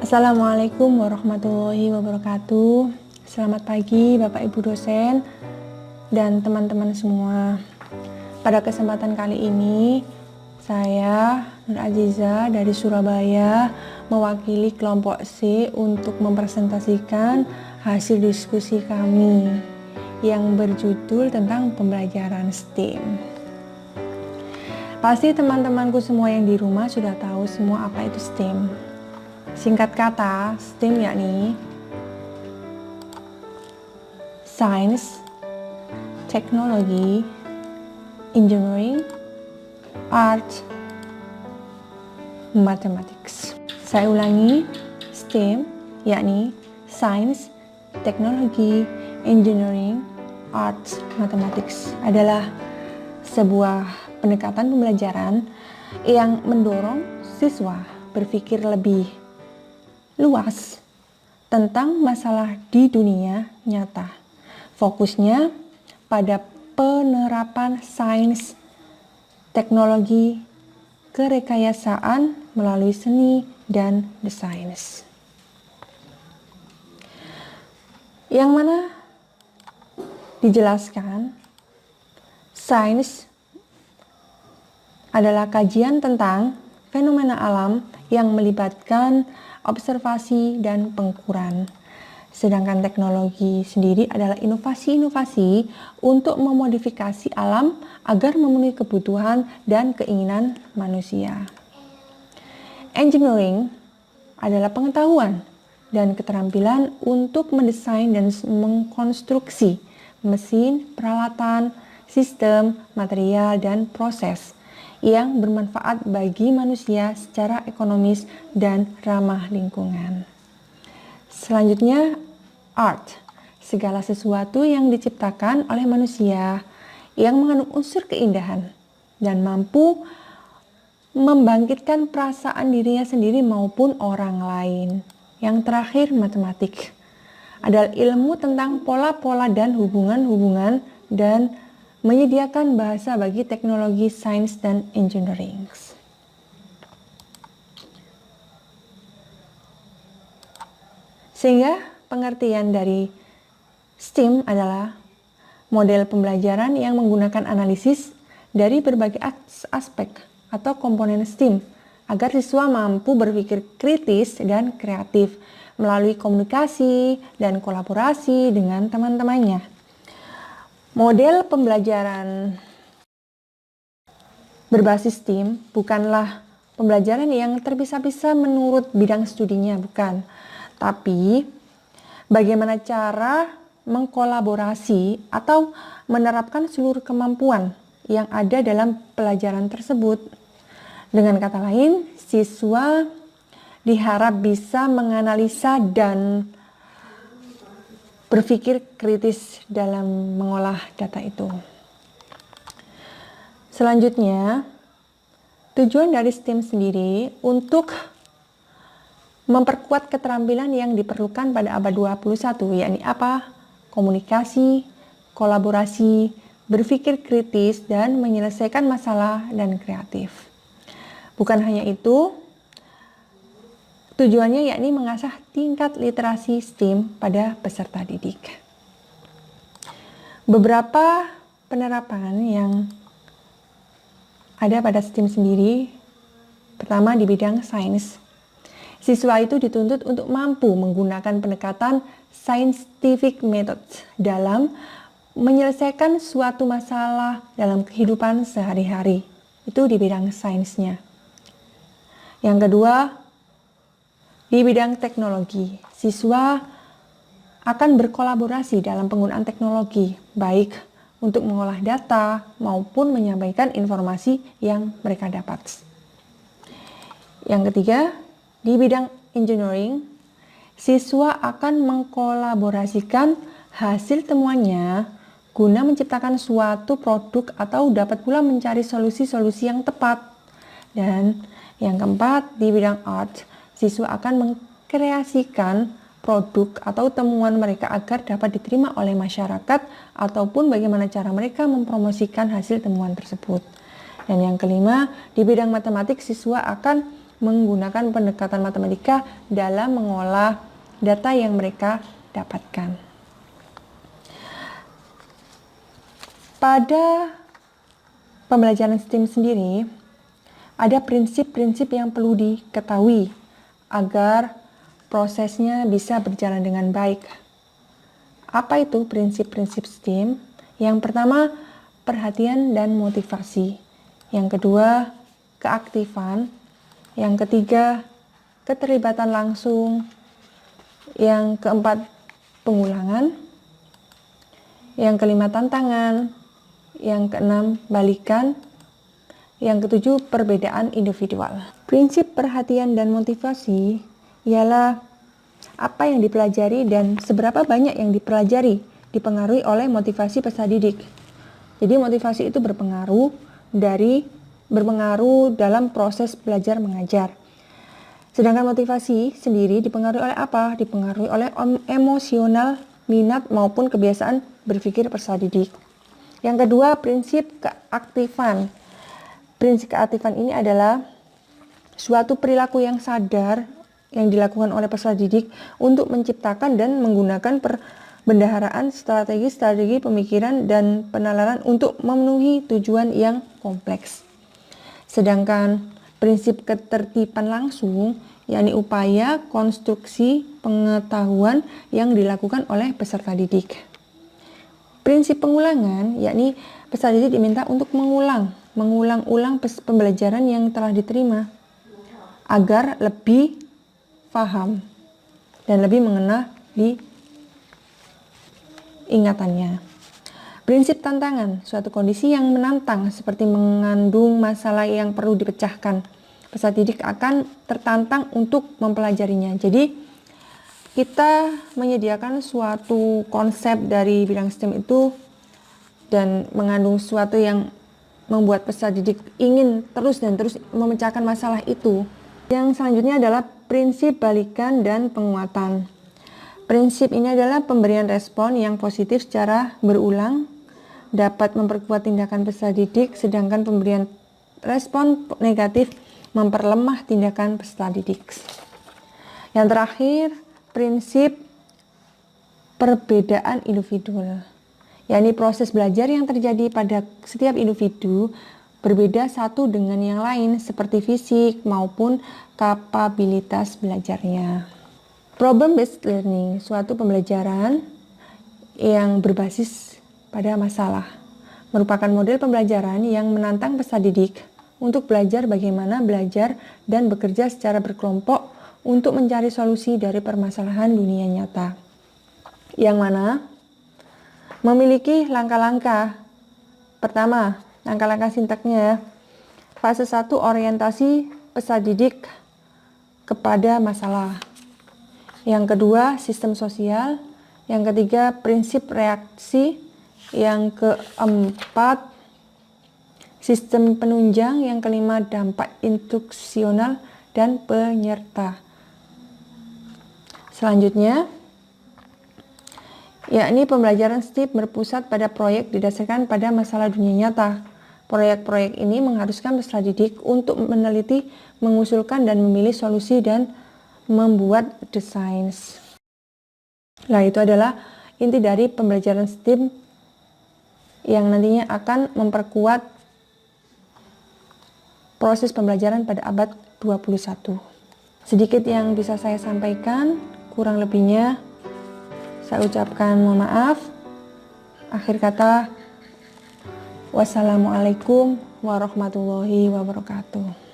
Assalamualaikum warahmatullahi wabarakatuh. Selamat pagi Bapak Ibu dosen dan teman-teman semua. Pada kesempatan kali ini, saya Nur Aziza dari Surabaya mewakili kelompok C untuk mempresentasikan hasil diskusi kami yang berjudul tentang pembelajaran STEM. Pasti teman-temanku semua yang di rumah sudah tahu semua apa itu STEM. Singkat kata, STEM yakni Science, Technology, Engineering, Art, Mathematics. Saya ulangi, STEM yakni Science, Technology, Engineering, Art, Mathematics adalah sebuah pendekatan pembelajaran yang mendorong siswa berpikir lebih luas tentang masalah di dunia nyata. Fokusnya pada penerapan sains, teknologi, kerekayasaan melalui seni dan desain. Yang mana dijelaskan sains adalah kajian tentang fenomena alam yang melibatkan observasi dan pengukuran. Sedangkan teknologi sendiri adalah inovasi-inovasi untuk memodifikasi alam agar memenuhi kebutuhan dan keinginan manusia. Engineering adalah pengetahuan dan keterampilan untuk mendesain dan mengkonstruksi mesin, peralatan, sistem, material, dan proses yang bermanfaat bagi manusia secara ekonomis dan ramah lingkungan. Selanjutnya, art, segala sesuatu yang diciptakan oleh manusia yang mengandung unsur keindahan dan mampu membangkitkan perasaan dirinya sendiri maupun orang lain. Yang terakhir, matematik adalah ilmu tentang pola-pola dan hubungan-hubungan dan menyediakan bahasa bagi teknologi, sains, dan engineering. Sehingga pengertian dari STEM adalah model pembelajaran yang menggunakan analisis dari berbagai aspek atau komponen STEM agar siswa mampu berpikir kritis dan kreatif melalui komunikasi dan kolaborasi dengan teman-temannya. Model pembelajaran berbasis STEM bukanlah pembelajaran yang terpisah-pisah menurut bidang studinya, bukan. Tapi bagaimana cara mengkolaborasi atau menerapkan seluruh kemampuan yang ada dalam pelajaran tersebut. Dengan kata lain, siswa diharap bisa menganalisa dan berpikir kritis dalam mengolah data itu. Selanjutnya, tujuan dari STEM sendiri untuk memperkuat keterampilan yang diperlukan pada abad 21, yakni apa? Komunikasi, kolaborasi, berpikir kritis, dan menyelesaikan masalah dan kreatif. Bukan hanya itu, tujuannya yakni mengasah tingkat literasi STEM pada peserta didik. Beberapa penerapan yang ada pada STEM sendiri, pertama di bidang sains. Siswa itu dituntut untuk mampu menggunakan pendekatan scientific method dalam menyelesaikan suatu masalah dalam kehidupan sehari-hari. Itu di bidang sainsnya. Yang kedua, di bidang teknologi, siswa akan berkolaborasi dalam penggunaan teknologi, baik untuk mengolah data maupun menyampaikan informasi yang mereka dapat. Yang ketiga, di bidang engineering, siswa akan mengkolaborasikan hasil temuannya guna menciptakan suatu produk atau dapat pula mencari solusi-solusi yang tepat. Dan yang keempat, di bidang art, siswa akan mengkreasikan produk atau temuan mereka agar dapat diterima oleh masyarakat ataupun bagaimana cara mereka mempromosikan hasil temuan tersebut. Dan yang kelima, di bidang matematik siswa akan menggunakan pendekatan matematika dalam mengolah data yang mereka dapatkan. Pada pembelajaran STEAM sendiri, ada prinsip-prinsip yang perlu diketahui agar prosesnya bisa berjalan dengan baik. Apa itu prinsip-prinsip STEAM? Yang pertama, perhatian dan motivasi. Yang kedua, keaktifan. Yang ketiga, keterlibatan langsung. Yang keempat, pengulangan. Yang kelima, tantangan. Yang keenam, balikan. Yang ketujuh, perbedaan individual. Prinsip perhatian dan motivasi ialah apa yang dipelajari dan seberapa banyak yang dipelajari dipengaruhi oleh motivasi peserta didik. Jadi motivasi itu berpengaruh dalam proses belajar mengajar. Sedangkan motivasi sendiri dipengaruhi oleh apa? Dipengaruhi oleh emosional, minat maupun kebiasaan berpikir peserta didik. Yang kedua, prinsip keaktifan. Prinsip keaktifan ini adalah suatu perilaku yang sadar yang dilakukan oleh peserta didik untuk menciptakan dan menggunakan perbendaharaan strategi pemikiran dan penalaran untuk memenuhi tujuan yang kompleks. Sedangkan prinsip ketertiban langsung, yakni upaya konstruksi pengetahuan yang dilakukan oleh peserta didik. Prinsip pengulangan, yakni peserta didik diminta untuk mengulang-ulang pembelajaran yang telah diterima agar lebih paham dan lebih mengena di ingatannya. Prinsip tantangan, suatu kondisi yang menantang seperti mengandung masalah yang perlu dipecahkan. Peserta didik akan tertantang untuk mempelajarinya. Jadi kita menyediakan suatu konsep dari bidang STEM itu dan mengandung sesuatu yang membuat peserta didik ingin terus memecahkan masalah itu. Yang selanjutnya adalah prinsip balikan dan penguatan. Prinsip ini adalah pemberian respon yang positif secara berulang dapat memperkuat tindakan peserta didik, sedangkan pemberian respon negatif memperlemah tindakan peserta didik. Yang terakhir, prinsip perbedaan individual, yakni proses belajar yang terjadi pada setiap individu berbeda satu dengan yang lain seperti fisik maupun kapabilitas belajarnya. Problem-based learning, suatu pembelajaran yang berbasis pada masalah, merupakan model pembelajaran yang menantang peserta didik untuk belajar bagaimana belajar dan bekerja secara berkelompok untuk mencari solusi dari permasalahan dunia nyata, yang mana memiliki langkah-langkah. Pertama, langkah-langkah sintaksnya. Fase 1, orientasi peserta didik kepada masalah. Yang kedua, sistem sosial. Yang ketiga, prinsip reaksi. Yang keempat, sistem penunjang. Yang kelima, dampak instruksional dan penyerta. Selanjutnya, yakni pembelajaran STEAM berpusat pada proyek didasarkan pada masalah dunia nyata. Proyek-proyek ini mengharuskan peserta didik untuk meneliti, mengusulkan dan memilih solusi dan membuat desain. Nah, itu adalah inti dari pembelajaran STEAM yang nantinya akan memperkuat proses pembelajaran pada abad 21. Sedikit yang bisa saya sampaikan, kurang lebihnya saya ucapkan mohon maaf. Akhir kata, wassalamualaikum warahmatullahi wabarakatuh.